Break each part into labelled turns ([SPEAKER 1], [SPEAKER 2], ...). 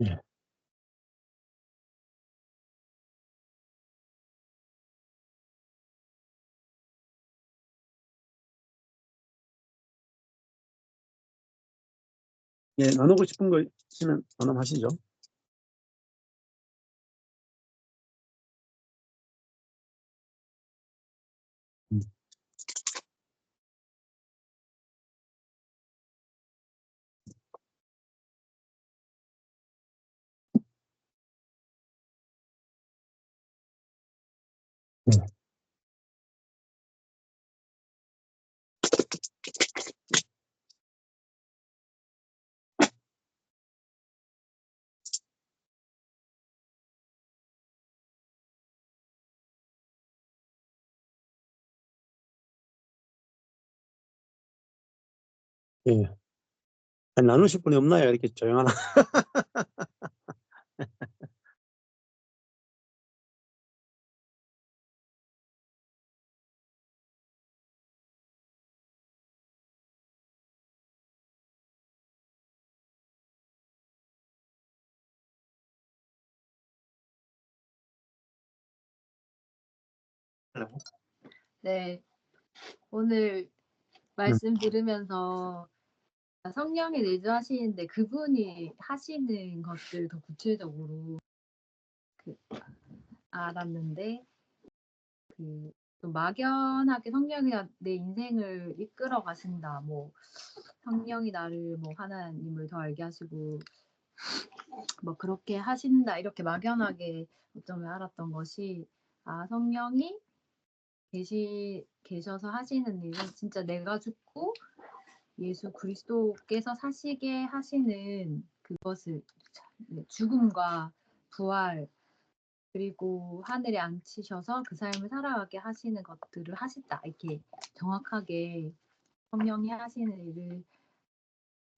[SPEAKER 1] 예. 예, 나누고 싶은 거 있으면 나눔하시죠. 음. 네. 예. 아니, 나누실 분이 없나요? 이렇게 조용하나?
[SPEAKER 2] 네, 오늘
[SPEAKER 1] 음.
[SPEAKER 2] 말씀 들으면서 성령이 내주하시는데 그분이 하시는 것들 더 구체적으로 알았는데 좀 막연하게 성령이 내 인생을 이끌어 가신다. 뭐 성령이 나를 뭐 하나님을 더 알게 하시고 뭐 그렇게 하신다. 이렇게 막연하게 어쩌면 알았던 것이 성령이 계셔서 하시는 일은 진짜 내가 죽고 예수 그리스도께서 사시게 하시는 그것을 죽음과 부활 그리고 하늘에 앉히셔서 그 삶을 살아가게 하시는 것들을 하신다. 이렇게 정확하게 성령이 하시는 일을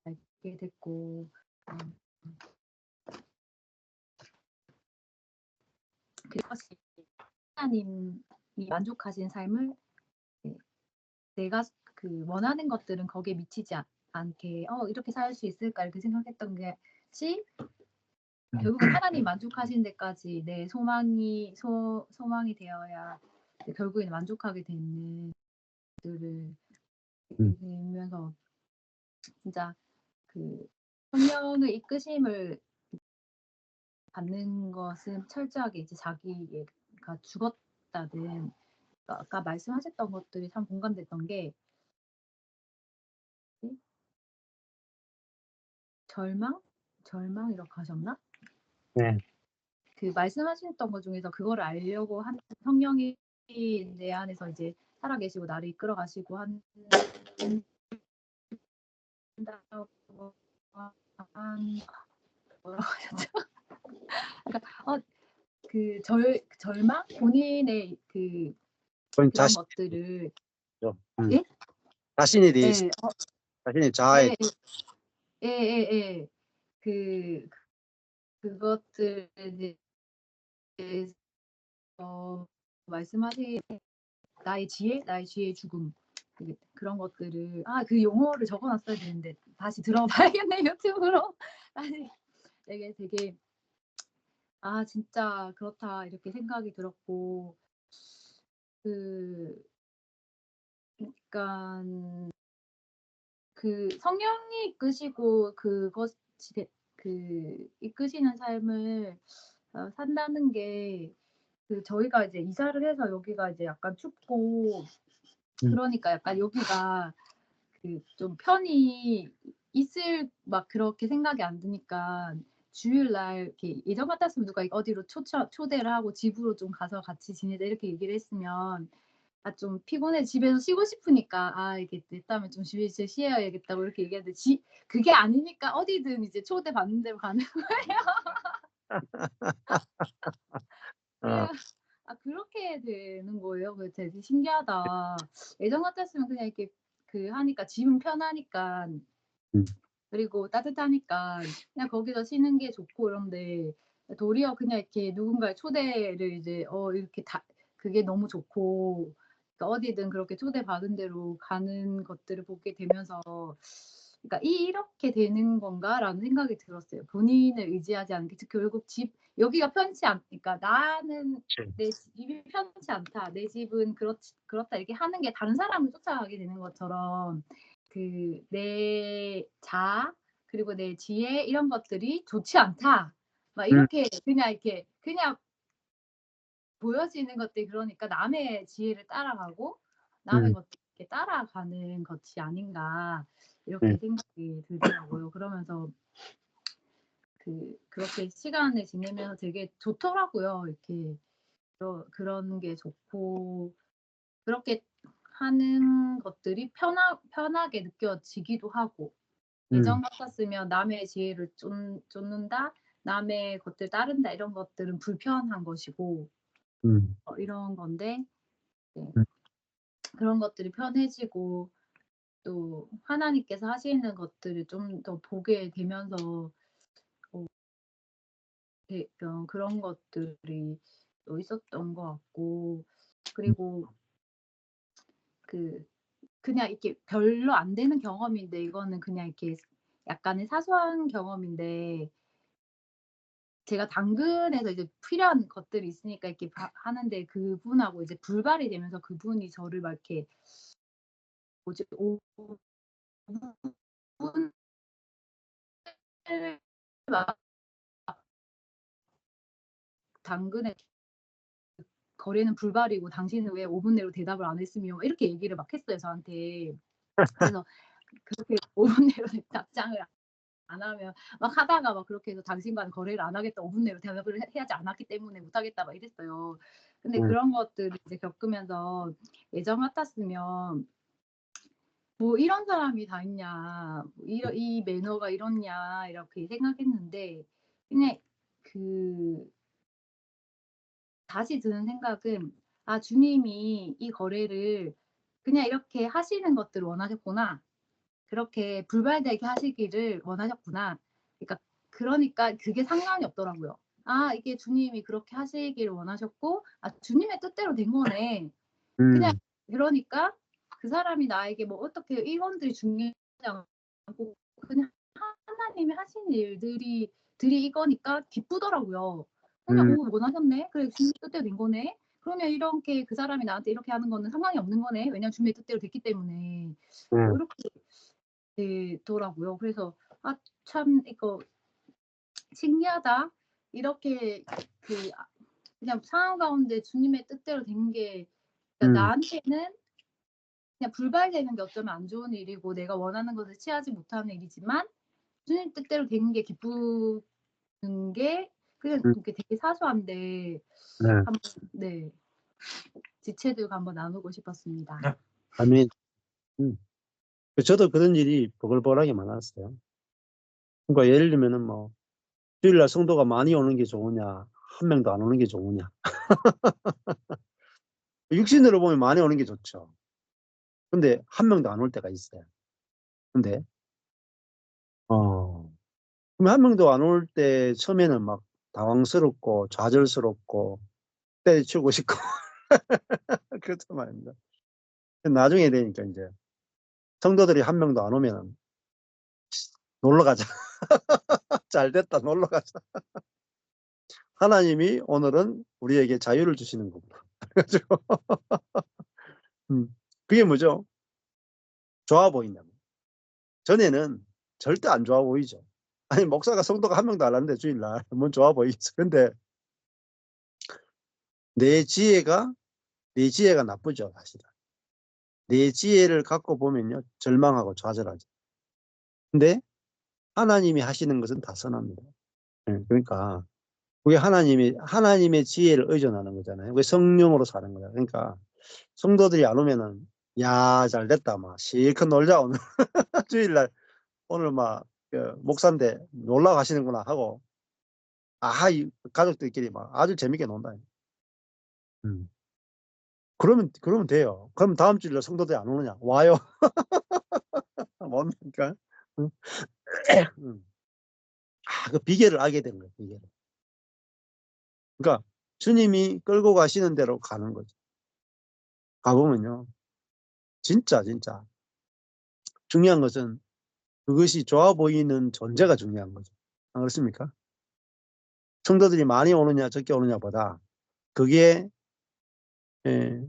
[SPEAKER 2] 알게 됐고 그것이 하나님이 만족하신 삶을 내가 원하는 것들은 거기에 미치지 않게 이렇게 살 수 있을까 이렇게 생각했던 것이 결국은 하나님 만족하신 데까지 내 소망이 되어야 결국에는 만족하게 되는 것들을 들으면서 진짜 성령의 이끄심을 받는 것은 철저하게 이제 자기가 죽었다든 아까 말씀하셨던 것들이 참 공감됐던 게 절망 이렇게 하셨나?
[SPEAKER 1] 네.
[SPEAKER 2] 말씀하셨던 것 중에서 그거를 알려고 한 성령이 내 안에서 이제 살아계시고 나를 이끌어 가시고 한다고 뭐라고 하셨죠? 그러니까 절망 본인의 그런 것들을 예?
[SPEAKER 1] 자신에 대해서
[SPEAKER 2] 예,
[SPEAKER 1] 자신의 자아에
[SPEAKER 2] 예. 그것들에 대해서 말씀하신 나의 지혜의 죽음 그런 것들을 그 용어를 적어놨어야 되는데 다시 들어봐야겠네 유튜브로. 아니 되게 진짜 그렇다 이렇게 생각이 들었고 그러니까 성령이 이끄시고 이끄시는 삶을 산다는 게 저희가 이제 이사를 해서 여기가 이제 약간 춥고 그러니까 약간 여기가 좀 편히 있을 막 그렇게 생각이 안 드니까 주일날 이렇게 예전 같았으면 누가 어디로 초대를 하고 집으로 좀 가서 같이 지내자 이렇게 얘기를 했으면 좀 피곤해 집에서 쉬고 싶으니까 이게 됐다면 좀 집에서 쉬어야겠다고 이렇게 얘기하는데 그게 아니니까 어디든 이제 초대받는 대로 가는 거예요. 그렇게 되는 거예요. 그래서 되게 신기하다. 예전 같았으면 그냥 이렇게 하니까 집은 편하니까 그리고 따뜻하니까 그냥 거기서 쉬는 게 좋고 이런데 도리어 그냥 이렇게 누군가의 초대를 이제 이렇게 그게 너무 좋고 그러니까 어디든 그렇게 초대받은 대로 가는 것들을 보게 되면서 그러니까 '이렇게 되는 건가?'라는 생각이 들었어요. 본인을 의지하지 않게 즉 결국 집 여기가 편치 않 그러니까 '나는
[SPEAKER 1] 그치.
[SPEAKER 2] 내 집이 편치 않다. 내 집은 그렇다.' 이렇게 하는 게 다른 사람을 쫓아가게 되는 것처럼 그 '내 자아 그리고 내 지혜 이런 것들이 좋지 않다.' 막
[SPEAKER 1] 음.
[SPEAKER 2] 이렇게 그냥 이렇게 그냥 보여지는 것들이 그러니까 남의 지혜를 따라가고 남의
[SPEAKER 1] 음.
[SPEAKER 2] 것들 이렇게 따라가는 것이 아닌가
[SPEAKER 1] 네.
[SPEAKER 2] 이렇게 생각이 들더라고요. 그러면서 그렇게 시간을 지내면서 되게 좋더라고요. 이렇게 그런 게 좋고 그렇게 하는 것들이 편하게 느껴지기도 하고
[SPEAKER 1] 음.
[SPEAKER 2] 예전 같았으면 남의 지혜를 쫓는다, 남의 것들 따른다 이런 것들은 불편한 것이고
[SPEAKER 1] 음.
[SPEAKER 2] 이런 건데 네.
[SPEAKER 1] 음.
[SPEAKER 2] 그런 것들이 편해지고 또 하나님께서 하시는 것들을 좀 더 보게 되면서 그런 것들이 또 있었던 것 같고
[SPEAKER 1] 음.
[SPEAKER 2] 그리고 그 그냥 이렇게 별로 안 되는 경험인데 이거는 그냥 이렇게 약간의 사소한 경험인데 제가 당근에서 이제 필요한 것들이 있으니까 이렇게 하는데 그분하고 이제 불발이 되면서 그분이 저를 막 이렇게 뭐지 5 분을 막 당근에 "거래는 불발이고 당신은 왜 5분 내로 대답을 안 했으며." 이렇게 얘기를 막 했어요 저한테. 그래서 그렇게 5분 내로 답장을 안 하면 막 하다가 막 그렇게 해서 "당신과는 거래를 안 하겠다. 5분 내로 대답을 하지 않았기 때문에 못 하겠다." 막 이랬어요. 근데
[SPEAKER 1] 음.
[SPEAKER 2] 그런 것들을 이제 겪으면서 예전 같았으면 '뭐 이런 사람이 다 있냐. 뭐 이 매너가 이렇냐.' 이렇게 생각했는데 그냥 그 다시 드는 생각은 '아 주님이 이 거래를 그냥 이렇게 하시는 것들을 원하셨구나. 그렇게 불발되게 하시기를 원하셨구나.' 그러니까 그게 상관이 없더라고요. '아 이게 주님이 그렇게 하시기를 원하셨고 아 주님의 뜻대로 된 거네.' 그냥
[SPEAKER 1] 음.
[SPEAKER 2] 그러니까 그 사람이 나에게 뭐 어떻게 이건들이 중요하지 않고 그냥 하나님이 하신 일들이 이거니까 기쁘더라고요. 그냥
[SPEAKER 1] 음.
[SPEAKER 2] '오 원하셨네. 그래 주님 뜻대로 된 거네. 그러면 이렇게 그 사람이 나한테 이렇게 하는 거는 상관이 없는 거네. 왜냐면 주님의 뜻대로 됐기 때문에.'
[SPEAKER 1] 음.
[SPEAKER 2] 이렇게 되더라고요. 그래서 '아 참 이거 신기하다.' 이렇게 그냥 상황 가운데 주님의 뜻대로 된 게 그러니까
[SPEAKER 1] 음.
[SPEAKER 2] 나한테는 그냥 불발되는 게 어쩌면 안 좋은 일이고 내가 원하는 것을 취하지 못하는 일이지만 주님 뜻대로 된 게 기쁘는 게 그냥
[SPEAKER 1] 음.
[SPEAKER 2] 이렇게 되게 사소한데
[SPEAKER 1] 네.
[SPEAKER 2] 한번 네 지체들과 한번 나누고 싶었습니다.
[SPEAKER 1] 아멘. 음. 저도 그런 일이 버글버글하게 많았어요. 그러니까 예를 들면은 뭐 주일날 성도가 많이 오는 게 좋으냐, 한 명도 안 오는 게 좋으냐. 육신으로 보면 많이 오는 게 좋죠. 근데 한 명도 안 올 때가 있어요. 근데 그럼 한 명도 안 올 때 처음에는 막 당황스럽고 좌절스럽고 때려치우고 싶고 그렇단 말입니다. 나중에 되니까 인제 성도들이 한 명도 안 오면은 "놀러 가자. 잘 됐다. 놀러 가자. 하나님이 오늘은 우리에게 자유를 주시는 거구나." 그래 가지고 그게 뭐죠? 좋아 보인다는 거예요. 전에는 절대 안 좋아 보이죠. 아니 목사가 성도가 한 명도 안 왔는데 주일날 뭔 좋아 보이겠어. 근데 내 지혜가 내 지혜가 나쁘죠 사실은. 내 지혜를 갖고 보면요 절망하고 좌절하죠. 근데 하나님이 하시는 것은 다 선합니다. 예 그러니까 그게 하나님의 지혜를 의존하는 거잖아요. 그게 성령으로 사는 거잖아요. 그러니까 성도들이 안 오면은 "야 잘됐다. 막 실컷 놀자 오늘. 주일날 오늘 막 목사인데 놀러 가시는구나." 하고 이 가족들끼리 막 아주 재밌게 논다. 음. 그러면 돼요. 그럼 다음 주일날 성도들이 안 오느냐? 와요. 못 오니까. 음. 음. 그 비결을 알게 된 거예요, 비결을. 그러니까 주님이 끌고 가시는 대로 가는 거죠. 가 보면요. 진짜 중요한 것은 그것이 좋아 보이는 존재가 중요한 거죠. 안 그렇습니까? 성도들이 많이 오느냐 적게 오느냐보다 그게 예,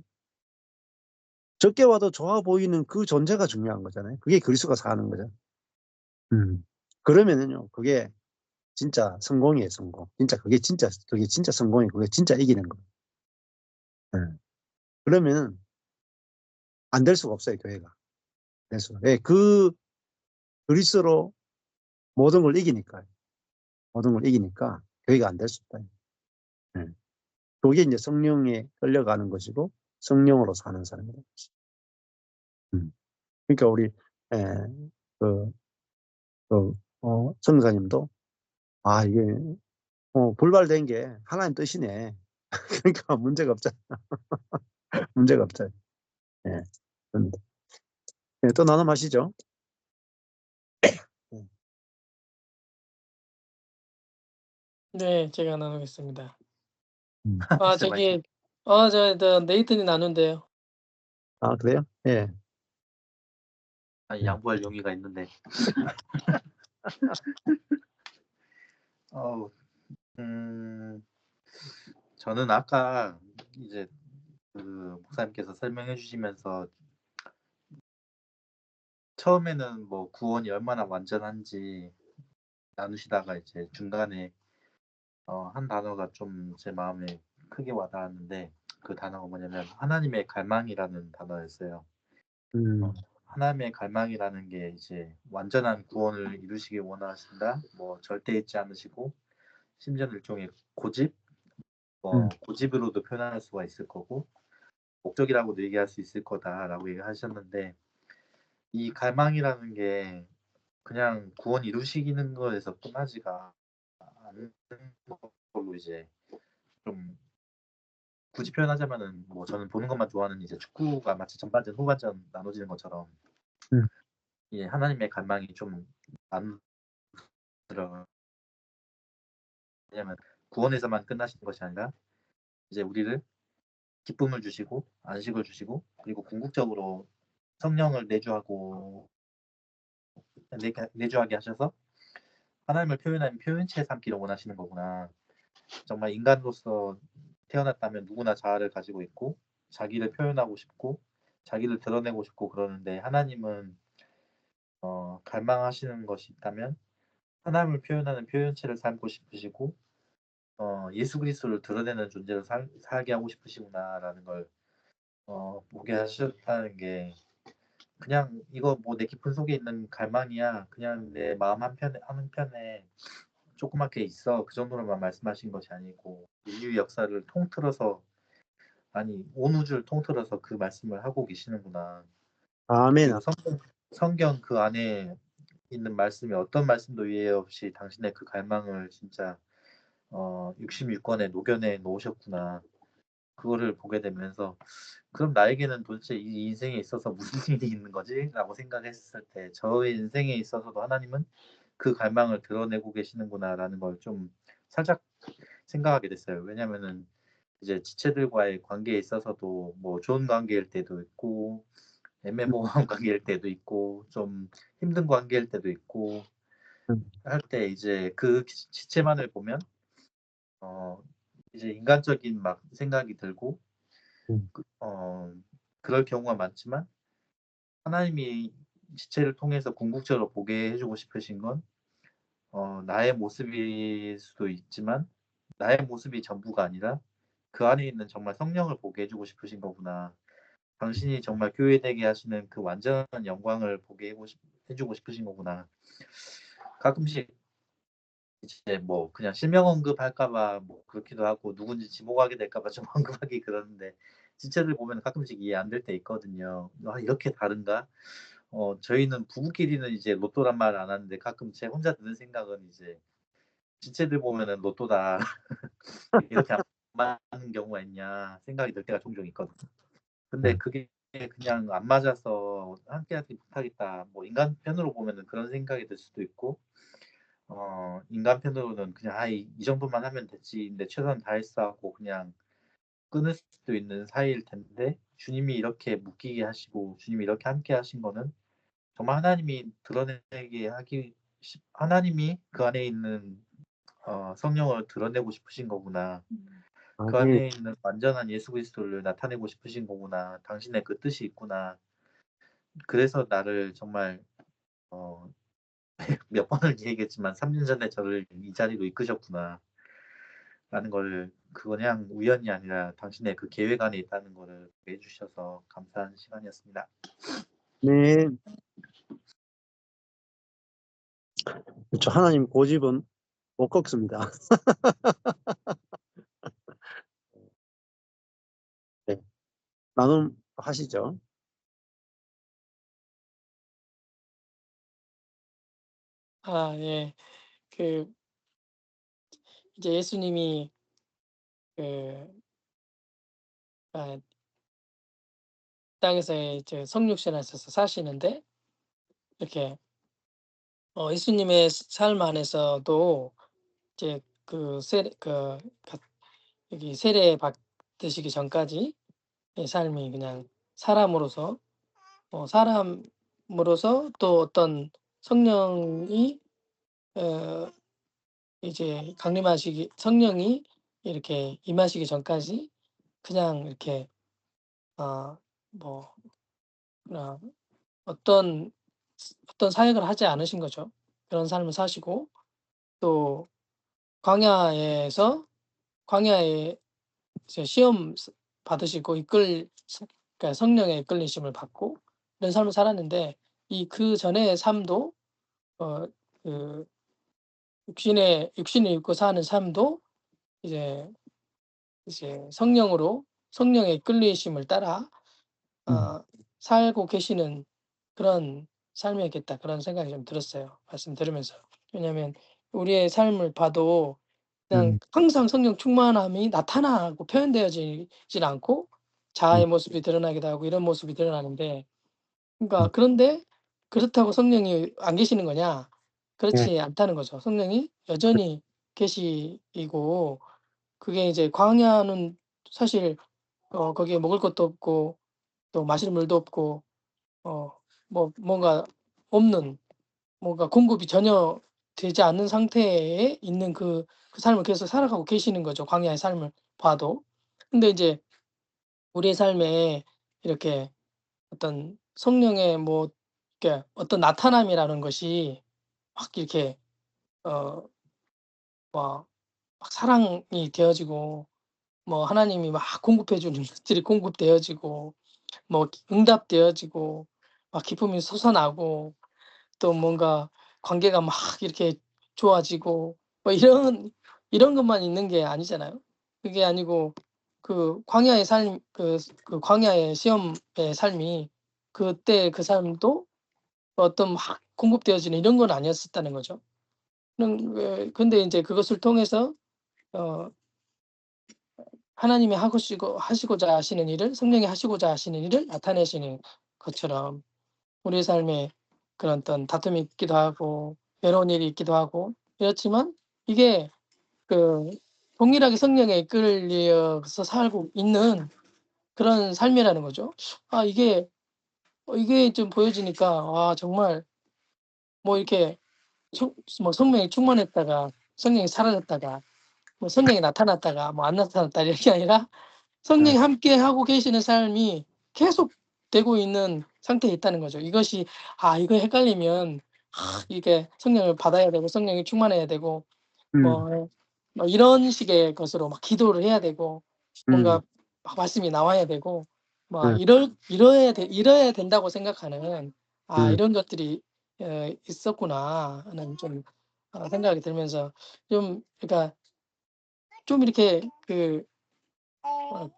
[SPEAKER 1] 적게 와도 좋아 보이는 그 존재가 중요한 거잖아요. 그게 그리스도가 사는 거죠. 그러면은요, 그게 진짜 성공이에요, 성공. 진짜 그게 진짜 성공이고 그게 진짜 이기는 거예요. 예. 그러면은 안 될 수가 없어요, 교회가. 그래서 예, 그 그리스도로 모든 걸 이기니까 모든 걸 이기니까 교회가 안 될 수 없다. 예. 그게 이제 성령에 끌려가는 것이고 성령으로 사는 사람이다. 그러니까 우리 예, 그, 성사님도 아 이게 불발된 게 하나님 뜻이네. 그러니까 문제가 없잖아. 문제가 없잖아요. 예. 예, 또 나눠마시죠.
[SPEAKER 3] 네, 제가 나누겠습니다.
[SPEAKER 1] 음.
[SPEAKER 3] 저기, 네이튼이 나눈대요.
[SPEAKER 1] 아, 그래요? 예.
[SPEAKER 4] 양보할 용의가 있는데. 저는 아까 이제 그 목사님께서 설명해 주시면서 처음에는 뭐 구원이 얼마나 완전한지 나누시다가 이제 중간에 한 단어가 좀 제 마음에 크게 와닿았는데 그 단어가 뭐냐면 하나님의 갈망이라는 단어였어요.
[SPEAKER 1] 음,
[SPEAKER 4] 하나님의 갈망이라는 게 이제 완전한 구원을 이루시길 원하신다. 뭐 절대 잊지 않으시고 심지어 일종의 고집,
[SPEAKER 1] 음,
[SPEAKER 4] 고집으로도 표현할 수가 있을 거고 목적이라고도 얘기할 수 있을 거다라고 얘기하셨는데 이 갈망이라는 게 그냥 구원 이루시는 거에서 끝나지가 않는 걸로 이제 좀 굳이 표현하자면은 뭐 저는 보는 것만 좋아하는 이제 축구가 마치 전반전 후반전 나눠지는 것처럼
[SPEAKER 1] 음.
[SPEAKER 4] 예, 하나님의 갈망이 좀 나누더라고요. 왜냐면 구원에서만 끝나시는 것이 아니라 이제 우리를 기쁨을 주시고 안식을 주시고 그리고 궁극적으로 성령을 내주하게 하셔서 하나님을 표현하는 표현체 삼기를 원하시는 거구나. 정말 인간으로서 태어났다면 누구나 자아를 가지고 있고 자기를 표현하고 싶고 자기를 드러내고 싶고 그러는데 하나님은 갈망하시는 것이 있다면 하나님을 표현하는 표현체를 삼고 싶으시고 예수 그리스도를 드러내는 존재로 살게 하고 싶으시구나라는 걸 보게 하셨다는 게 그냥 이거 뭐 내 깊은 속에 있는 갈망이야. 그냥 내 마음 한편에 조그맣게 있어. 그 정도로만 말씀하신 것이 아니고 인류 역사를 통틀어서 아니 온 우주를 통틀어서 그 말씀을 하고 계시는구나.
[SPEAKER 1] 아멘.
[SPEAKER 4] 그리고 성경 그 안에 있는 말씀이 어떤 말씀도 예외 없이 당신의 그 갈망을 진짜 66권에 녹여내 놓으셨구나. 그거를 보게 되면서 그럼 나에게는 도대체 이 인생에 있어서 무슨 일이 있는 거지? 라고 생각했을 때 저의 인생에 있어서도 하나님은 그 갈망을 드러내고 계시는구나라는 걸 좀 살짝 생각하게 됐어요. 왜냐면은 이제 지체들과의 관계에 있어서도 뭐 좋은 관계일 때도 있고 애매모호한 관계일 때도 있고 좀 힘든 관계일 때도 있고
[SPEAKER 1] 음,
[SPEAKER 4] 할 때 이제 그 지체만을 보면 이제 인간적인 막 생각이 들고
[SPEAKER 1] 음,
[SPEAKER 4] 그럴 경우가 많지만 하나님이 지체를 통해서 궁극적으로 보게 해주고 싶으신 건 나의 모습일 수도 있지만 나의 모습이 전부가 아니라 그 안에 있는 정말 성령을 보게 해주고 싶으신 거구나. 당신이 정말 교회되게 하시는 그 완전한 영광을 보게 해주고 싶으신 거구나. 가끔씩 이제 뭐 그냥 실명 언급할까봐 뭐 그렇기도 하고 누군지 지목하게 될까봐 좀 언급하기 그러는데 지체들 보면 가끔씩 이해 안 될 때 있거든요. 아, 이렇게 다른가? 저희는 부부끼리는 이제 로또란 말 안 하는데 가끔 제 혼자 드는 생각은 이제 지체들 보면은 로또다. 이렇게 안 맞는 경우가 있냐 생각이 들 때가 종종 있거든요. 근데 그게 그냥 안 맞아서 함께하지 못하겠다. 뭐 인간 편으로 보면은 그런 생각이 들 수도 있고 인간 편으로는 그냥 이 정도만 하면 됐지. 근데 최선 다했어 하고 그냥 끊을 수도 있는 사이일 텐데 주님이 이렇게 묶이게 하시고 주님이 이렇게 함께 하신 거는 정말 하나님이 드러내게 하나님이 그 안에 있는 성령을 드러내고 싶으신 거구나. 그
[SPEAKER 1] 아멘.
[SPEAKER 4] 안에 있는 완전한 예수 그리스도를 나타내고 싶으신 거구나. 당신의 그 뜻이 있구나. 그래서 나를 정말 몇 번을 얘기했지만 3년 전에 저를 이 자리로 이끄셨구나. 라는 걸 그냥 우연이 아니라 당신의 그 계획 안에 있다는 거를 해주셔서 감사한 시간이었습니다.
[SPEAKER 1] 네. 그렇죠. 하나님 고집은 못 꺾습니다. 네. 나눔 하시죠.
[SPEAKER 3] 예. 그 이제 예수님이 그 아, 땅에서 이제 성육신 하셔서 사시는데 이렇게 예수님의 삶 안에서도 이제 여기 세례 받으시기 전까지 이 삶이 그냥 사람으로서 사람으로서 또 어떤 성령이 이제 성령이 이렇게 임하시기 전까지 그냥 이렇게 뭐 어떤 사역을 하지 않으신 거죠. 그런 삶을 사시고 또 광야에 이제 시험 받으시고 그러니까 성령의 이끌리심을 받고 이런 삶을 살았는데 그 전의 삶도 그 육신을 입고 사는 삶도 이제 성령의 이끌리심을 따라 살고 계시는 그런 삶이었겠다 그런 생각이 좀 들었어요. 말씀 들으면서. 왜냐하면 우리의 삶을 봐도 그냥 항상 성령 충만함이 나타나고 표현되어지질 않고 자아의 모습이 드러나기도 하고 이런 모습이 드러나는데 그러니까 그런데 그렇다고 성령이 안 계시는 거냐? 그렇지 않다는 거죠. 성령이 여전히 계시고 그게 이제 광야는 사실 거기에 먹을 것도 없고 또 마실 물도 없고 뭔가 없는 뭔가 공급이 전혀 되지 않는 상태에 있는 그 삶을 계속 살아가고 계시는 거죠. 광야의 삶을 봐도. 근데 이제 우리의 삶에 이렇게 어떤 성령의 이렇게 어떤 나타남이라는 것이 막 이렇게 막 사랑이 되어지고 하나님이 막 공급해 주는 것들이 공급되어지고 응답되어지고 막 기쁨이 솟아나고 또 뭔가 관계가 막 이렇게 좋아지고 이런 것만 있는 게 아니잖아요. 그게 아니고 그 광야의 삶 그 광야의 시험의 삶이 그때 그 삶도 어떤 막 공급되어지는 이런 건 아니었었다는 거죠. 근데 인제 그것을 통해서 어 하나님이 하시고자 하시는 일을 성령이 하시고자 하시는 일을 나타내시는 것처럼 우리의 삶에 그런 어떤 다툼이 있기도 하고 외로운 일이 있기도 하고 이렇지만 이게 동일하게 성령에 이끌려서 살고 있는 그런 삶이라는 거죠. 이게 좀 보여지니까 정말 이렇게 성령이 충만했다가 성령이 사라졌다가 성령이 나타났다가 안 나타났다 이런 게 아니라 성령이 함께하고 계시는 삶이 계속 되고 있는 상태에 있다는 거죠. 이것이 이거 헷갈리면 이게 성령을 받아야 되고 성령이 충만해야 되고 뭐 이런 식의 것으로 막 기도를 해야 되고 뭔가 막 말씀이 나와야 되고 이래야 된다고 생각하는 이런 것들이 있었구나 하는 좀 생각이 들면서 좀 그러니까 좀 이렇게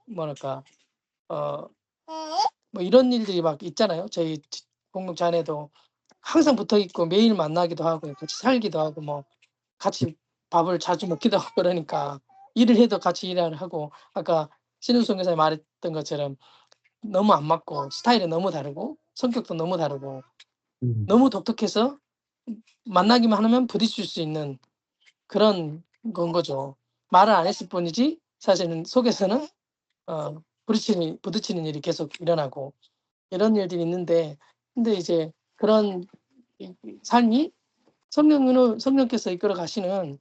[SPEAKER 3] 뭐랄까 이런 일들이 막 있잖아요. 저희 공동체 안에도 항상 붙어 있고 매일 만나기도 하고 같이 살기도 하고 같이 밥을 자주 먹기도 하고 그러니까 일을 해도 같이 일을 하고 아까 신은숙 교사님 말했던 것처럼 너무 안 맞고 스타일이 너무 다르고 성격도 너무 다르고 너무 독특해서 만나기만 하면 부딪힐 수 있는 그런 건 거죠. 말을 안 했을 뿐이지 사실은 속에서는 부딪히는 일이 계속 일어나고 이런 일들이 있는데 근데 이제 그런 삶이 성령께서 이끌어 가시는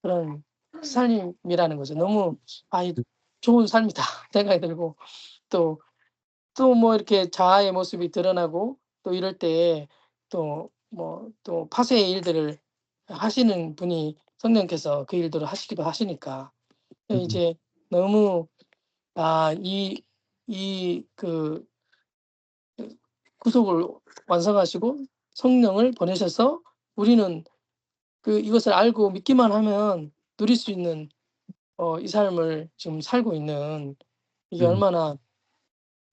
[SPEAKER 3] 그런 삶이라는 거죠. 너무 좋은 삶이다 생각이 들고 또 뭐 이렇게 자아의 모습이 드러나고 또 이럴 때 또 파쇄의 일들을 하시는 분이 성령께서 그 일들을 하시기도 하시니까 이제 너무 그 구속을 완성하시고 성령을 보내셔서 우리는 이것을 알고 믿기만 하면 누릴 수 있는 이 삶을 지금 살고 있는 이게 얼마나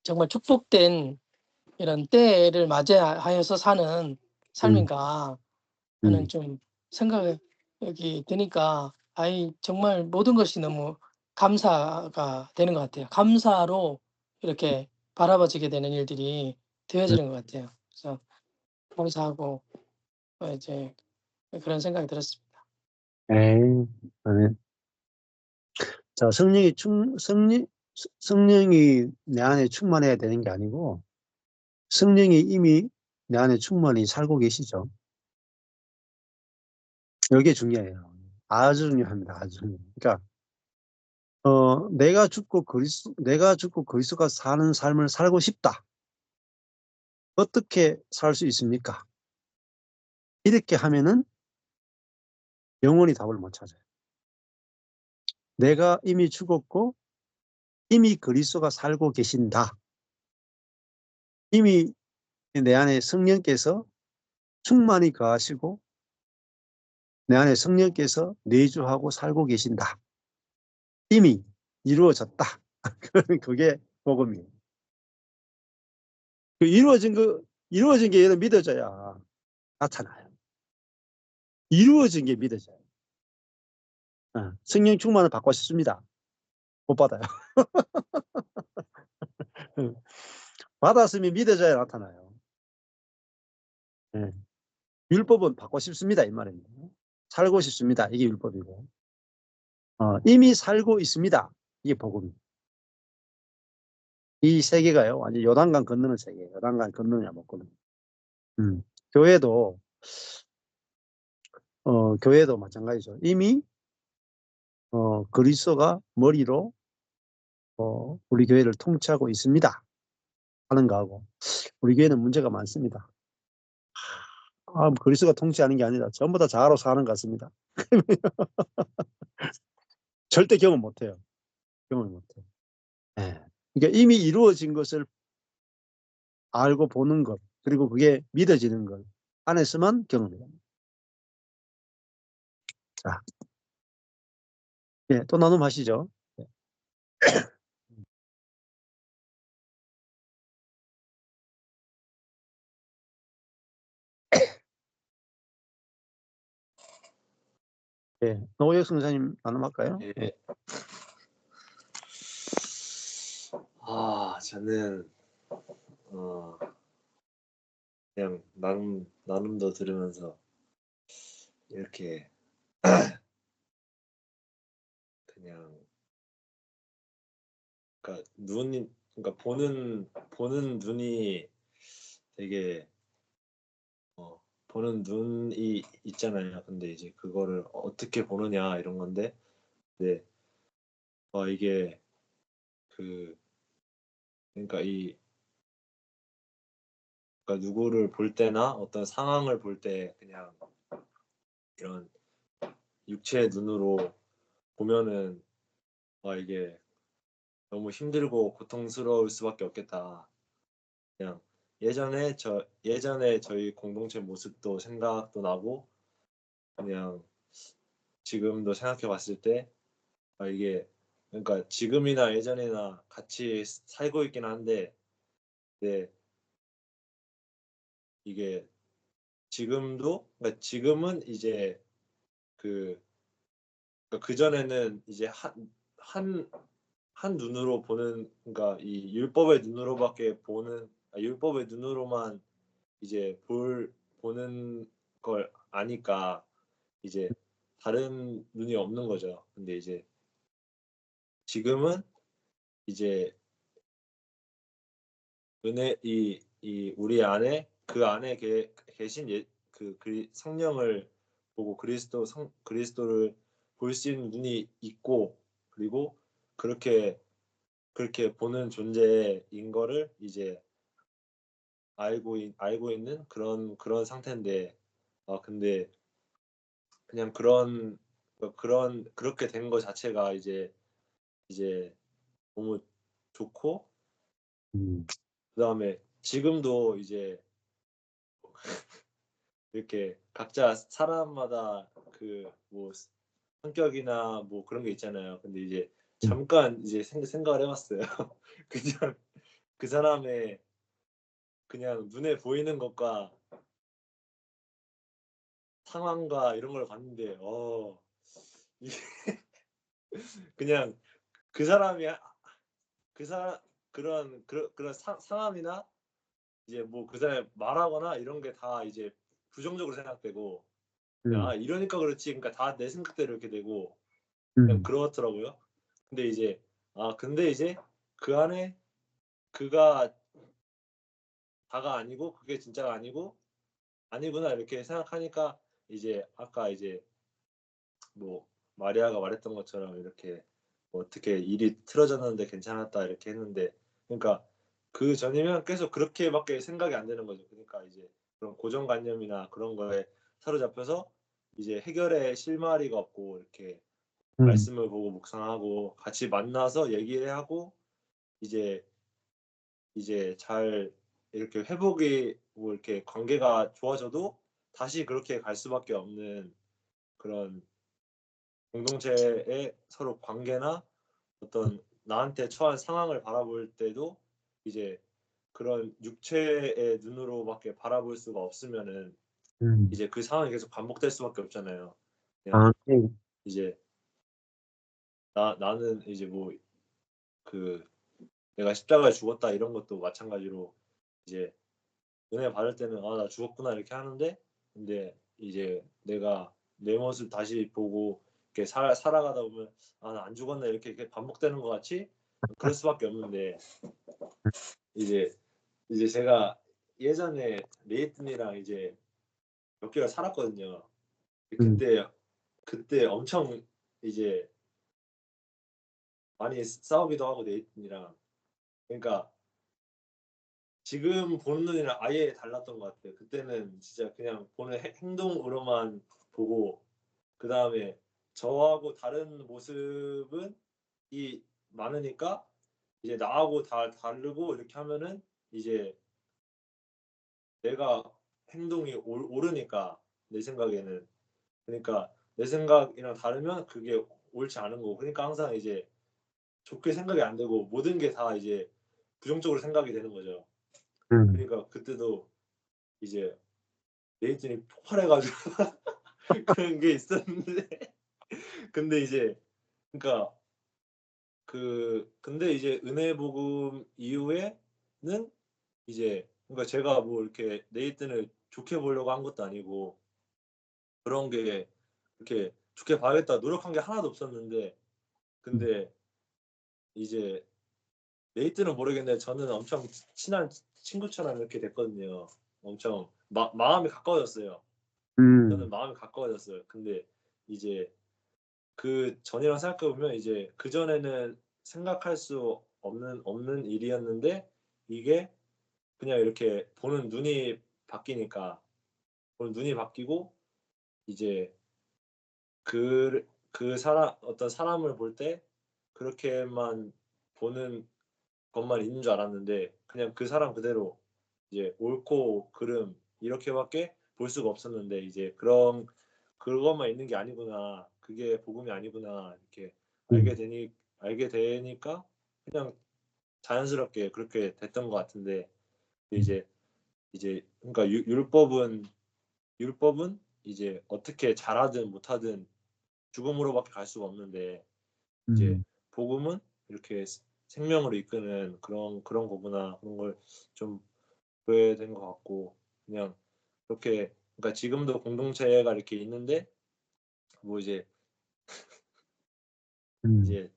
[SPEAKER 3] 정말 축복된 이런 때를 맞이하여서 사는 삶인가 하는 좀 생각이 드니까 정말 모든 것이 너무 감사가 되는 것 같아요. 감사로 이렇게 바라봐지게 되는 일들이 되어지는 것 같아요. 그래서 감사하고 이제 그런 생각이 들었습니다.
[SPEAKER 1] 아멘. 자, 성령이 내 안에 충만해야 되는 게 아니고 성령이 이미 내 안에 충만히 살고 계시죠. 이게 중요해요. 아주 중요합니다. 아주 중요해요. 그러니까 내가 죽고 그리스도가 사는 삶을 살고 싶다. 어떻게 살 수 있습니까? 이렇게 하면은 영원히 답을 못 찾아요. 내가 이미 죽었고 이미 그리스도가 살고 계신다. 이미 내 안에 성령께서 충만히 거하시고 내 안에 성령께서 내주하고 살고 계신다. 이미 이루어졌다. 그게 복음이에요. 이루어진 게 얘는 믿어져야 나타나요. 이루어진 게 믿어져요. 성령 충만을 받고 싶습니다. 못 받아요. 받았으면 믿어져야 나타나요. 율법은 받고 싶습니다. 이 말입니다. 살고 싶습니다. 이게 율법이고. 이미 살고 있습니다. 이게 복음입니다. 이 세계가요, 완전 요단강 건너는 세계예요. 요단강 건너느냐 못 건너냐. 교회도 마찬가지죠. 이미 그리스도가 머리로 우리 교회를 통치하고 있습니다. 하는 거하고 우리 교회는 문제가 많습니다. 그리스도가 통치하는 게 아니라 전부 다 자아로 사는 것 같습니다. 절대 경험 못해요. 경험 못해요. 네. 그러니까 이미 이루어진 것을 알고 보는 것, 그리고 그게 믿어지는 것 안에서만 경험이 됩니다. 자, 또 나눔하시죠. 노혁 선생님 나눔할까요?
[SPEAKER 5] 예. 저는 그냥 나눔도 들으면서 이렇게 그냥 그러니까 보는 눈이 되게 보는 눈이 있잖아요. 근데 이제 그거를 어떻게 보느냐 이런 건데, 네, 이게 그러니까 그러니까 누구를 볼 때나 어떤 상황을 볼 때 그냥 이런 육체의 눈으로 보면은 이게 너무 힘들고 고통스러울 수밖에 없겠다. 그냥 예전에 저희 공동체 모습도 생각도 나고 그냥 지금도 생각해 봤을 때 이게 그러니까 지금이나 예전이나 같이 살고 있긴 한데 네, 이게 그러니까 지금은 이제 그전에는 이제 한 눈으로 보는, 그러니까 이 율법의 눈으로만 이제 보는 걸 아니까 이제 다른 눈이 없는 거죠. 근데 이제 지금은 이제 우리 안에 그 안에 계신 성령을 보고 그리스도를 볼 수 있는 눈이 있고, 그리고 그렇게 보는 존재인 거를 이제 알고 있는 그런 상태인데, 근데 그냥 그렇게 된 거 자체가 이제 너무 좋고, 그다음에 지금도 이제 이렇게 각자 사람마다 그 뭐 성격이나 뭐 그런 게 있잖아요. 근데 이제 잠깐 이제 생각을 해봤어요. 그냥 그 사람의 그냥 눈에 보이는 것과 상황과 이런 걸 봤는데, 이게 그냥 그 사람이 그런 상황이나 이제 뭐 그 사람이 말하거나 이런 게 다 이제 부정적으로 생각되고, 그냥 이러니까 그렇지, 그러니까 다 내 생각대로 이렇게 되고 그냥 그렇더라고요. 근데 이제 그 안에 그가 다가 아니고 그게 진짜가 아니구나 이렇게 생각하니까, 이제 아까 이제 뭐 마리아가 말했던 것처럼 이렇게 뭐 어떻게 일이 틀어졌는데 괜찮았다 이렇게 했는데, 그러니까 그 전이면 계속 그렇게밖에 생각이 안 되는 거죠. 그러니까 이제 그런 고정관념이나 그런 거에 사로잡혀서 이제 해결의 실마리가 없고, 이렇게 말씀을 보고 묵상하고 같이 만나서 얘기를 하고 이제 잘 이렇게 회복이 뭐 이렇게 관계가 좋아져도 다시 그렇게 갈 수밖에 없는 그런 공동체의 서로 관계나 어떤 나한테 처한 상황을 바라볼 때도 이제 그런 육체의 눈으로밖에 바라볼 수가 없으면은 이제 그 상황이 계속 반복될 수밖에 없잖아요. 그냥 이제 나는 이제 뭐 그 내가 십자가에 죽었다 이런 것도 마찬가지로 이제 은혜 받을 때는 나 죽었구나 이렇게 하는데, 근데 이제 내가 내 모습 다시 보고 이렇게 살아가다 보면 나 안 죽었네 이렇게 반복되는 것 같이 그럴 수밖에 없는데, 이제 제가 예전에 레이튼이랑 이제 몇 개월 살았거든요. 그때 엄청 이제 많이 싸우기도 하고 레이튼이랑, 그러니까 지금 보는 눈이랑 아예 달랐던 것 같아요. 그때는 진짜 그냥 보는 행동으로만 보고, 그 다음에 저하고 다른 모습은 많으니까 이제 나하고 다 다르고 이렇게 하면은 이제 내가 행동이 옳으니까, 내 생각에는. 그러니까 내 생각이랑 다르면 그게 옳지 않은 거고, 그러니까 항상 이제 좋게 생각이 안 되고 모든 게 다 이제 부정적으로 생각이 되는 거죠. 그러니까 그때도 이제 레이튼이 폭발해가지고 그런 게 있었는데 근데 이제 그러니까 근데 이제 은혜 복음 이후에는 이제 그러니까 제가 뭐 이렇게 네이튼을 좋게 보려고 한 것도 아니고 그런 게 이렇게 좋게 봐야겠다 노력한 게 하나도 없었는데, 근데 이제 네이튼은 모르겠는데 저는 엄청 친한 친구처럼 이렇게 됐거든요. 엄청 마음이 가까워졌어요. 저는 마음이 가까워졌어요. 근데 이제 그 전이랑 생각해 보면 이제 그 전에는 생각할 수 없는 일이었는데, 이게 그냥 이렇게 보는 눈이 바뀌고 이제 어떤 사람을 볼 때 그렇게만 보는 것만 있는 줄 알았는데, 그냥 그 사람 그대로 이제 옳고 그름 이렇게밖에 볼 수가 없었는데, 이제 그것만 있는 게 아니구나, 그게 복음이 아니구나 이렇게 알게 되니까 그냥 자연스럽게 그렇게 됐던 것 같은데, 이제 그러니까 율법은 이제 어떻게 잘하든 못하든 죽음으로밖에 갈 수가 없는데, 이제 복음은 이렇게 생명으로 이끄는 그런 거구나, 그런 걸 좀 보게 된 것 같고, 그냥 그렇게 그러니까 지금도 공동체가 이렇게 있는데 뭐 이제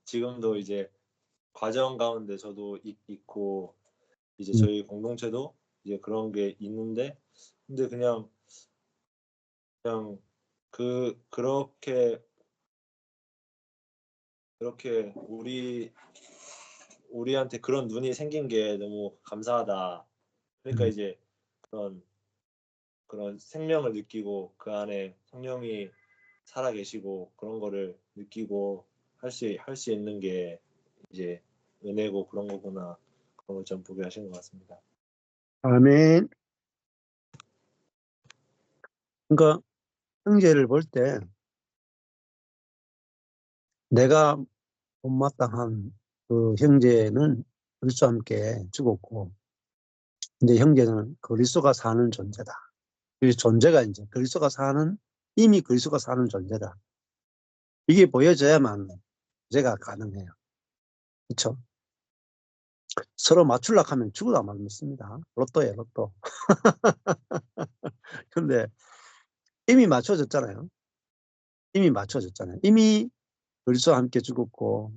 [SPEAKER 5] 지금도 이제 과정 가운데 저도 있고 이제 저희 공동체도 이제 그런 게 있는데, 근데 그냥 그렇게 우리한테 그런 눈이 생긴 게 너무 감사하다. 그러니까 이제 그런 생명을 느끼고 그 안에 성령이 살아 계시고 그런 거를 느끼고 할 수 있는 게 이제 은혜고 그런 거구나. 그런 걸 좀 보게 하신 것 같습니다.
[SPEAKER 1] 아멘. 그러니까 형제를 볼 때 내가 못마땅한 그 형제는 그리스도와 함께 죽었고, 이제 형제는 그리스도가 사는 존재다. 그 존재가 이제 이미 그리스도가 사는 존재다. 이게 보여져야만 제가 가능해요. 그렇죠? 서로 맞추려고 하면 죽어도 안 맞습니다. 로또예요, 로또. 근데 이미 맞춰졌잖아요. 이미 그리스도와 함께 죽었고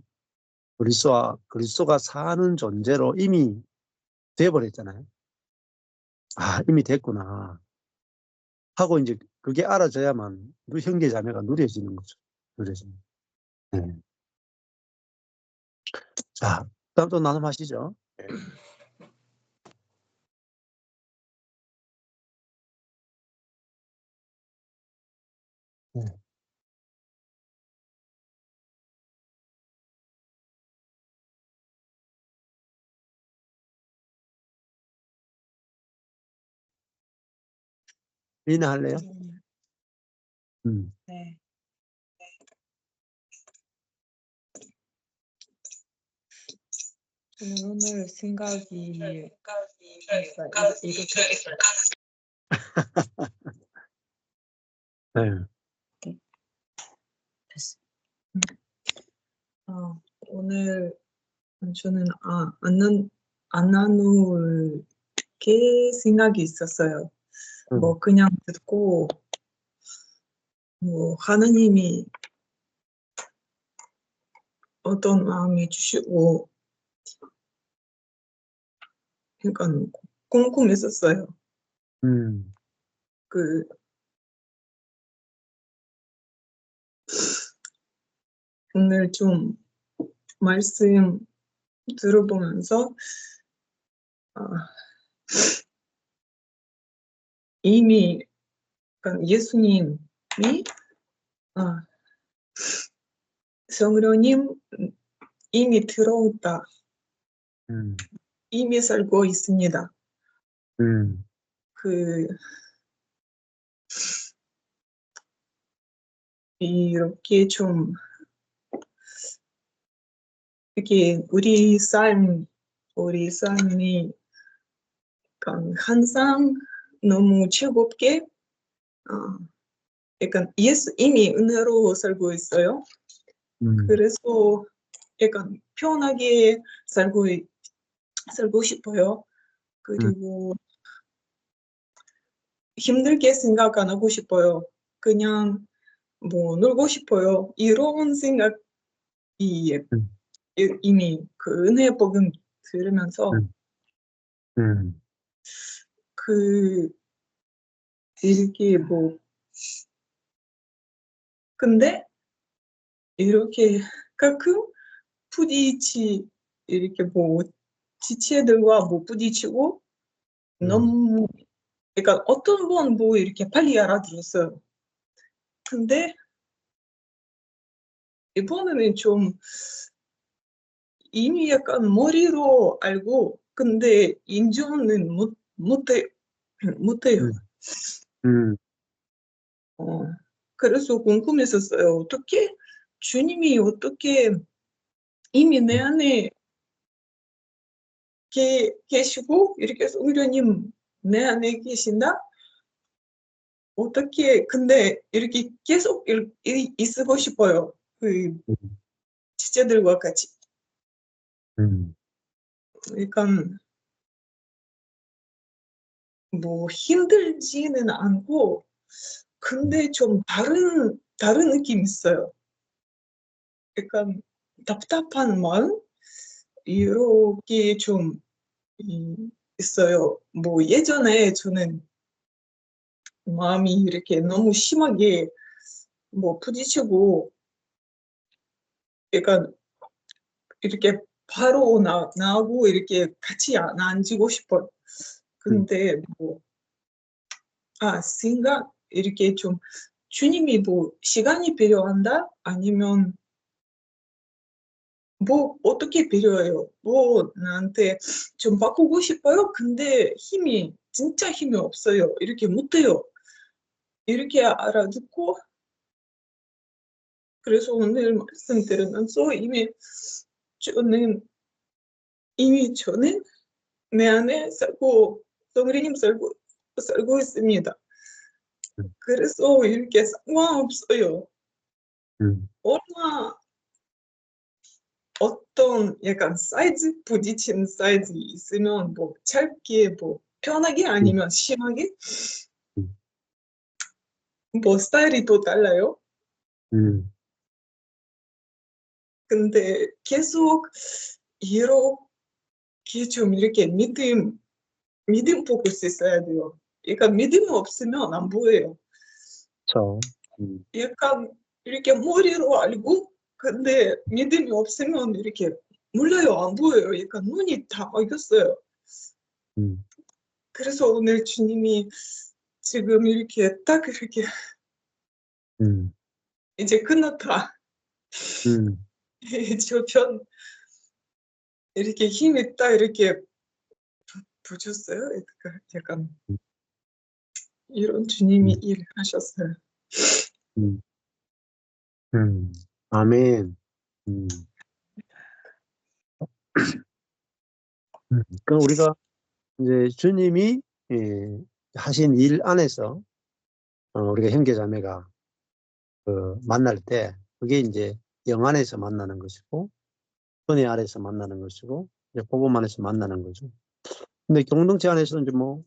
[SPEAKER 1] 그리스도가 사는 존재로 이미 되어버렸잖아요. 아, 이미 됐구나 하고 이제 그게 알아져야만 형제 자매가 누려지는 거죠. 누려지는. 네. 자, 다음 또 나눔하시죠. 네. 네. 리나 할래요?
[SPEAKER 6] 네. 저는 오늘 생각이 이렇게
[SPEAKER 1] 네.
[SPEAKER 6] 됐어. 오늘 저는 안 나눌 게 생각이 있었어요. 뭐 그냥 듣고 뭐 하느님이 어떤 마음이 주시고 그러니까 궁금했었어요. 그 오늘 좀 말씀 들어보면서 이미 그러니까 예수님이 성령님 이미 들어왔다. 이미 살고 있습니다. 이렇게 좀 이렇게 우리 삶이 항상 너무 즐겁게 약간 이미 은혜로 살고 있어요. 그래서 약간 편하게 살고 싶어요. 그리고 힘들게 생각 안 하고 싶어요. 그냥 뭐 놀고 싶어요. 이런 생각이 이미 그 은혜 복음 들으면서 이렇게 뭐 근데 이렇게 가끔 이렇게 뭐 지체들과 뭐 부딪히고 너무 그러니까 어떤 번 뭐 이렇게 빨리 알아들었어요. 근데 이번에는 좀 이미 약간 머리로 알고 근데 인정은 못해요. 그래서 궁금했었어요. 어떻게 주님이 어떻게 이미 내 안에 계시고 이렇게 성령님 내 안에 계신다? 어떻게 근데 이렇게 계속 있고 싶어요. 그 지체들과 같이. 그러니까 뭐 힘들지는 않고 근데 좀 다른 느낌이 있어요. 약간 답답한 마음 이렇게 좀 있어요. 뭐 예전에 저는 마음이 이렇게 너무 심하게 뭐 부딪히고 약간 이렇게 바로 나하고 이렇게 같이 안 앉고 싶어요. 근데 뭐 생각 이렇게 좀 주님이 뭐 시간이 필요한다? 아니면 뭐 어떻게 필요해요? 뭐 나한테 좀 바꾸고 싶어요? 근데 진짜 힘이 없어요. 이렇게 못해요. 이렇게 알아듣고 그래서 오늘 말씀 들으면서 저는 내 안에 성령님 살고 있습니다. 그래서 이렇게 상관없어요. 얼마 어떤 약간 부딪히는 사이즈 있으면 뭐 짧게 뭐 편하게 아니면 심하게 뭐 스타일이 또 달라요. 근데 계속 이렇게 좀 이렇게 믿음 포커스 있어야 돼요. 그러니까 믿음이 없으면 안 보여요.
[SPEAKER 1] 그렇죠.
[SPEAKER 6] 약간 이렇게 머리로 알고 근데 믿음이 없으면 이렇게 몰라요. 안 보여요. 약간 눈이 다 막혔어요. 그래서 오늘 주님이 지금 이렇게 딱 이렇게 이제 끝났다. 저편 이렇게 힘이 딱 이렇게 부셨어요. 약간 이런 주님이 일하셨어요.
[SPEAKER 1] 아멘. 그럼 우리가 이제 주님이 하신 일 안에서 우리가 형제자매가 만날 때 그게 이제 영 안에서 만나는 것이고 은혜 아래서 만나는 것이고 이제 복음 안에서 만나는 거죠. 근데 공동체 안에서는 이제 뭐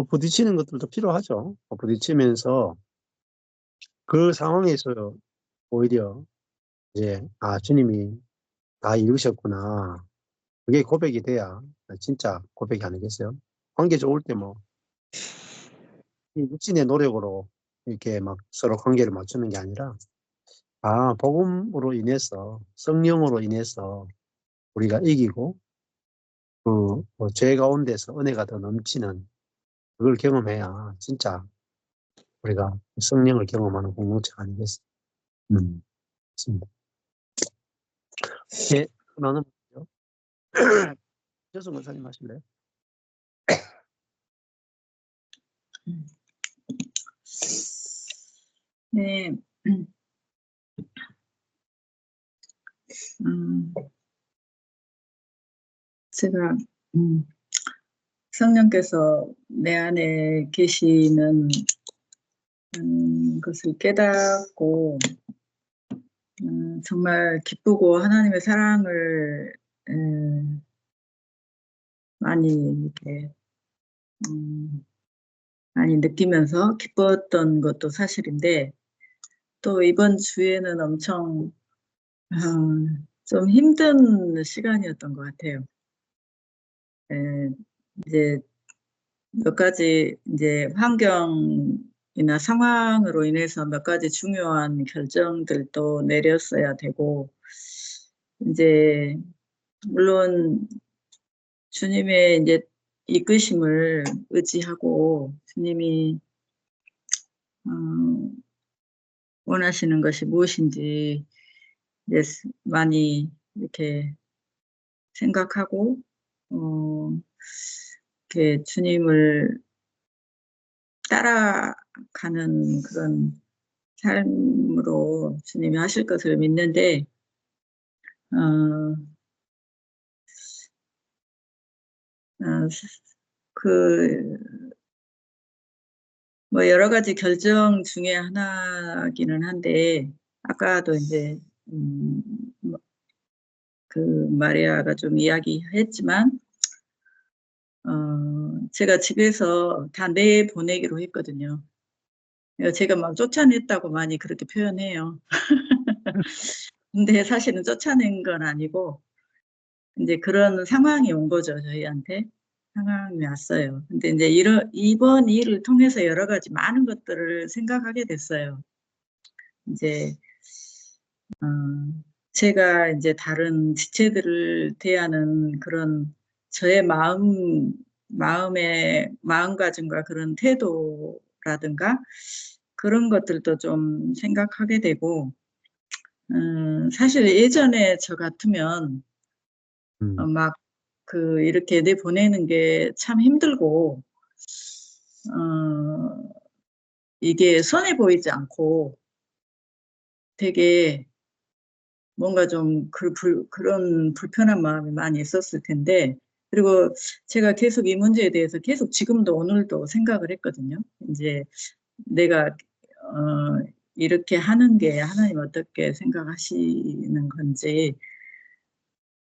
[SPEAKER 1] 부딪히는 것들도 필요하죠. 부딪히면서 그 상황에서 오히려 이제 주님이 다 이루셨구나. 그게 고백이 돼야 진짜 고백이 아니겠어요? 관계 좋을 때 뭐 육신의 노력으로 이렇게 막 서로 관계를 맞추는 게 아니라 복음으로 인해서 성령으로 인해서 우리가 이기고 죄 가운데서 은혜가 더 넘치는 그걸 경험해야 진짜 우리가 성령을 경험하는 공동체가 아니겠어요? 맞습니다. 예, 나는 교수 목사님 하실래요?
[SPEAKER 7] 네. 제가 성령께서 내 안에 계시는 것을 깨닫고 정말 기쁘고 하나님의 사랑을 많이 이렇게 많이 느끼면서 기뻤던 것도 사실인데 또 이번 주에는 엄청 좀 힘든 시간이었던 것 같아요. 이제 몇 가지 이제 환경이나 상황으로 인해서 몇 가지 중요한 결정들도 내렸어야 되고 이제 물론 주님의 이제 이끄심을 의지하고 주님이 원하시는 것이 무엇인지 이제 많이 이렇게 생각하고 이렇게 주님을 따라가는 그런 삶으로 주님이 하실 것을 믿는데 뭐 여러 가지 결정 중에 하나기는 한데 아까도 이제 그 마리아가 좀 이야기했지만 제가 집에서 다 내보내기로 했거든요. 제가 막 쫓아냈다고 많이 그렇게 표현해요. 근데 사실은 쫓아낸 건 아니고 이제 그런 상황이 온 거죠, 저희한테. 상황이 왔어요. 근데 이제 이번 일을 통해서 여러 가지 많은 것들을 생각하게 됐어요. 이제 제가 이제 다른 지체들을 대하는 그런 저의 마음가짐과 그런 태도라든가 그런 것들도 좀 생각하게 되고, 사실 예전에 저 같으면 막 이렇게 내보내는 게 참 힘들고, 이게 선해 보이지 않고 되게 뭔가 좀 그런 불편한 마음이 많이 있었을 텐데, 그리고 제가 계속 이 문제에 대해서 계속 지금도 오늘도 생각을 했거든요. 이제 내가 이렇게 하는 게 하나님 어떻게 생각하시는 건지.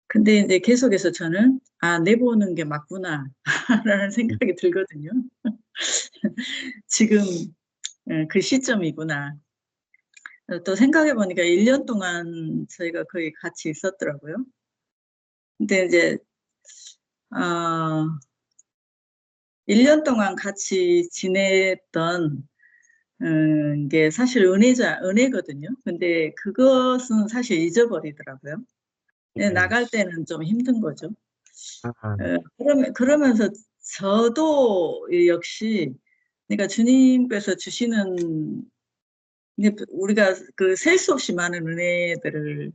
[SPEAKER 7] 근데 이제 계속해서 저는 내보는 게 맞구나 라는 생각이 들거든요. 지금 그 시점이구나. 또 생각해 보니까 1년 동안 저희가 거의 같이 있었더라고요. 근데 이제 1년 동안 같이 지냈던 게 사실 은혜거든요. 근데 그것은 사실 잊어버리더라고요. 나갈 때는 좀 힘든 거죠. 그러면서 저도 역시 그러니까 주님께서 주시는 우리가 그 셀 수 없이 많은 은혜들을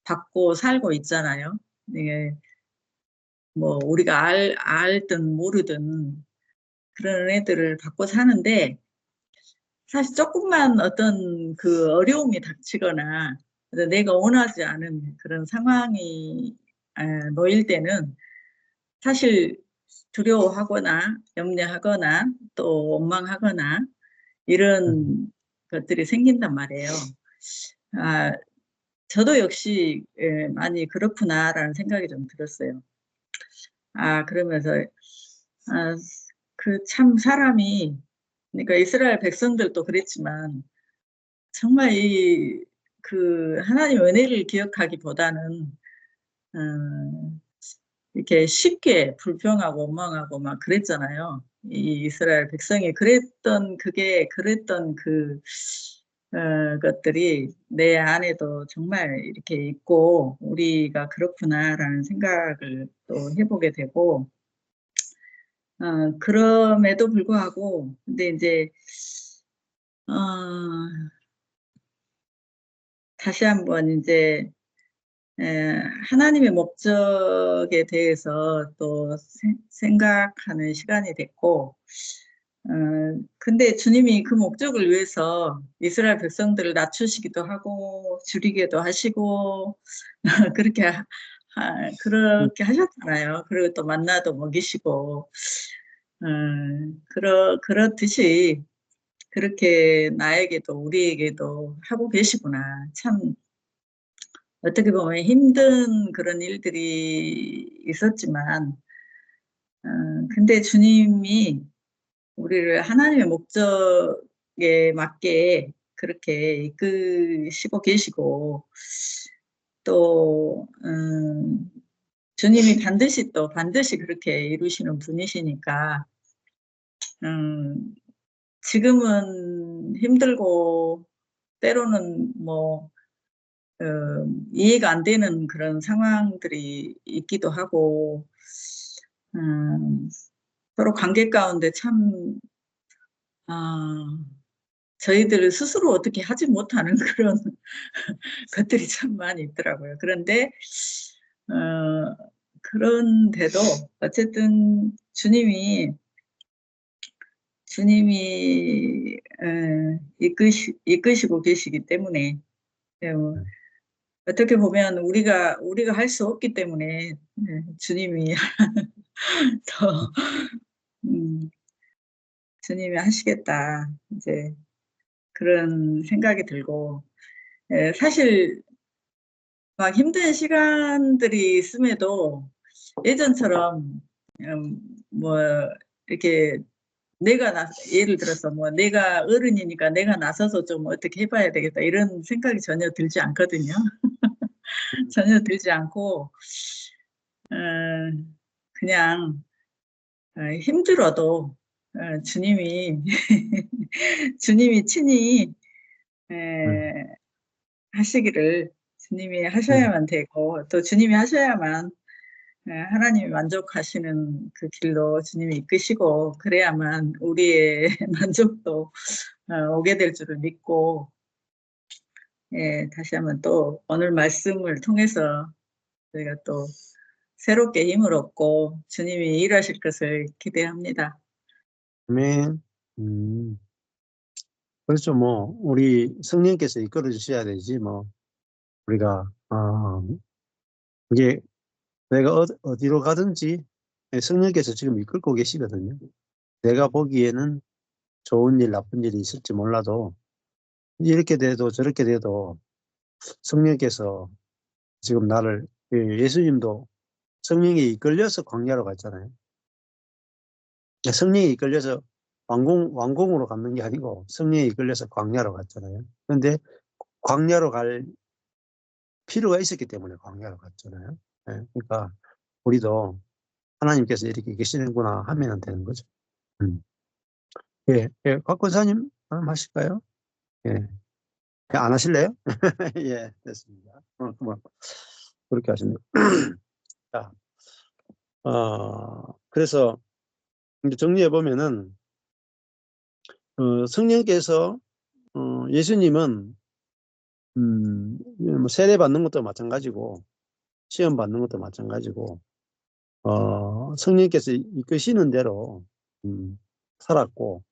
[SPEAKER 7] 받고 살고 있잖아요. 이게 뭐 우리가 알든 모르든 그런 은혜들을 받고 사는데, 사실 조금만 어떤 그 어려움이 닥치거나 내가 원하지 않은 그런 상황이 놓일 때는 사실 두려워하거나 염려하거나 또 원망하거나 이런 것들이 생긴단 말이에요. 저도 역시 많이 그렇구나라는 생각이 좀 들었어요. 그러면서 그 참 사람이, 그러니까 이스라엘 백성들도 그랬지만 정말 그 하나님 은혜를 기억하기보다는 이렇게 쉽게 불평하고 원망하고 막 그랬잖아요. 이 이스라엘 백성이 그랬던 그 것들이 내 안에도 정말 이렇게 있고 우리가 그렇구나라는 생각을 또 해보게 되고, 그럼에도 불구하고 근데 이제 다시 한번 이제 하나님의 목적에 대해서 또 생각하는 시간이 됐고, 근데 주님이 그 목적을 위해서 이스라엘 백성들을 낮추시기도 하고 줄이기도 하시고 그렇게 하셨잖아요. 그리고 또 만나도 먹이시고, 그렇듯이 그렇게 나에게도 우리에게도 하고 계시구나. 참 어떻게 보면 힘든 그런 일들이 있었지만, 근데 주님이 우리를 하나님의 목적에 맞게 그렇게 이끄시고 계시고, 또 주님이 반드시 그렇게 이루시는 분이시니까, 지금은 힘들고 때로는 뭐 이해가 안 되는 그런 상황들이 있기도 하고, 서로 관계 가운데 참 저희들 스스로 어떻게 하지 못하는 그런 것들이 참 많이 있더라고요. 그런데도 어쨌든 주님이 이끄시고 계시기 때문에, 어떻게 보면 우리가 할 수 없기 때문에 주님이 더 주님이 하시겠다 이제 그런 생각이 들고, 사실 막 힘든 시간들이 있음에도 예전처럼 뭐 이렇게 예를 들어서 뭐 내가 어른이니까 내가 나서서 좀 어떻게 해봐야 되겠다 이런 생각이 전혀 들지 않거든요. 전혀 들지 않고 그냥 힘들어도 주님이 주님이 친히 하시기를 주님이 하셔야만 되고 또 주님이 하셔야만 하나님이 만족하시는 그 길로 주님이 이끄시고 그래야만 우리의 만족도 오게 될 줄을 믿고 다시 한번 또 오늘 말씀을 통해서 저희가 또 새롭게 힘을 얻고 주님이 일하실 것을 기대합니다.
[SPEAKER 1] 아멘. 그렇죠. 뭐 우리 성령께서 이끌어 주셔야 되지 뭐 우리가 이게 내가 어디로 가든지 성령께서 지금 이끌고 계시거든요. 내가 보기에는 좋은 일, 나쁜 일이 있을지 몰라도 이렇게 돼도 저렇게 돼도 성령께서 지금 나를 예수님도 성령에 이끌려서 광야로 갔잖아요. 성령에 이끌려서 왕궁으로 갔는 게 아니고 성령에 이끌려서 광야로 갔잖아요. 그런데 광야로 갈 필요가 있었기 때문에 광야로 갔잖아요. 그러니까 우리도 하나님께서 이렇게 계시는구나 하면 되는 거죠. 곽 권사님 하실까요? 안 하실래요? 예, 됐습니다. 뭐 그렇게 하십니다. 자, 그래서 이제 정리해 보면은 성령께서 예수님은 뭐 세례 받는 것도 마찬가지고 시험 받는 것도 마찬가지고 성령께서 이끄시는 대로 살았고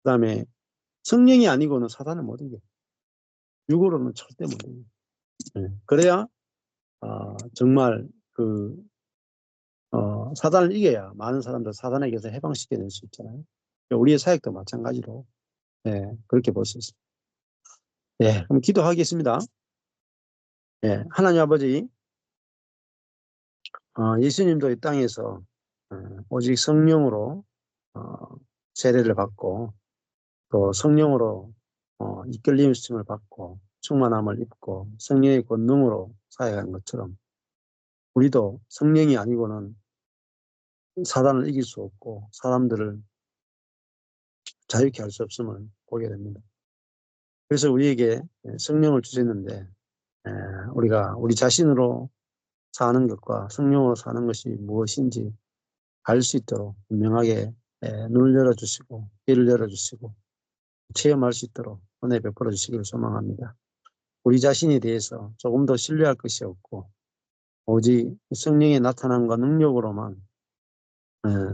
[SPEAKER 1] 그다음에 성령이 아니고는 사단을 못 이겨. 육으로는 절대 못 이겨. 그래야 정말 사단을 이겨야 많은 사람들 사단에게서 해방시켜낼 수 있잖아요. 우리의 사역도 마찬가지로 그렇게 볼 수 있습니다. 그럼 기도하겠습니다. 하나님 아버지, 예수님도 이 땅에서 오직 성령으로 세례를 받고 또 성령으로 이끌림을 받고 충만함을 입고 성령의 권능으로 사역한 것처럼 우리도 성령이 아니고는 사단을 이길 수 없고 사람들을 자유케 할 수 없음을 보게 됩니다. 그래서 우리에게 성령을 주셨는데 우리가 우리 자신으로 사는 것과 성령으로 사는 것이 무엇인지 알 수 있도록 분명하게 눈을 열어주시고 귀를 열어주시고 체험할 수 있도록 은혜 베풀어 주시기를 소망합니다. 우리 자신에 대해서 조금 더 신뢰할 것이 없고 오직 성령의 나타남과 능력으로만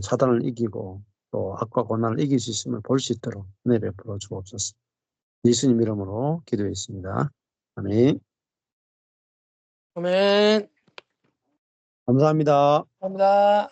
[SPEAKER 1] 사단을 이기고 또 악과 고난을 이길 수 있음을 볼 수 있도록 은혜 베풀어 주옵소서. 예수님 이름으로 기도했습니다. 아멘.
[SPEAKER 3] 아멘.
[SPEAKER 1] 감사합니다.
[SPEAKER 3] 감사합니다.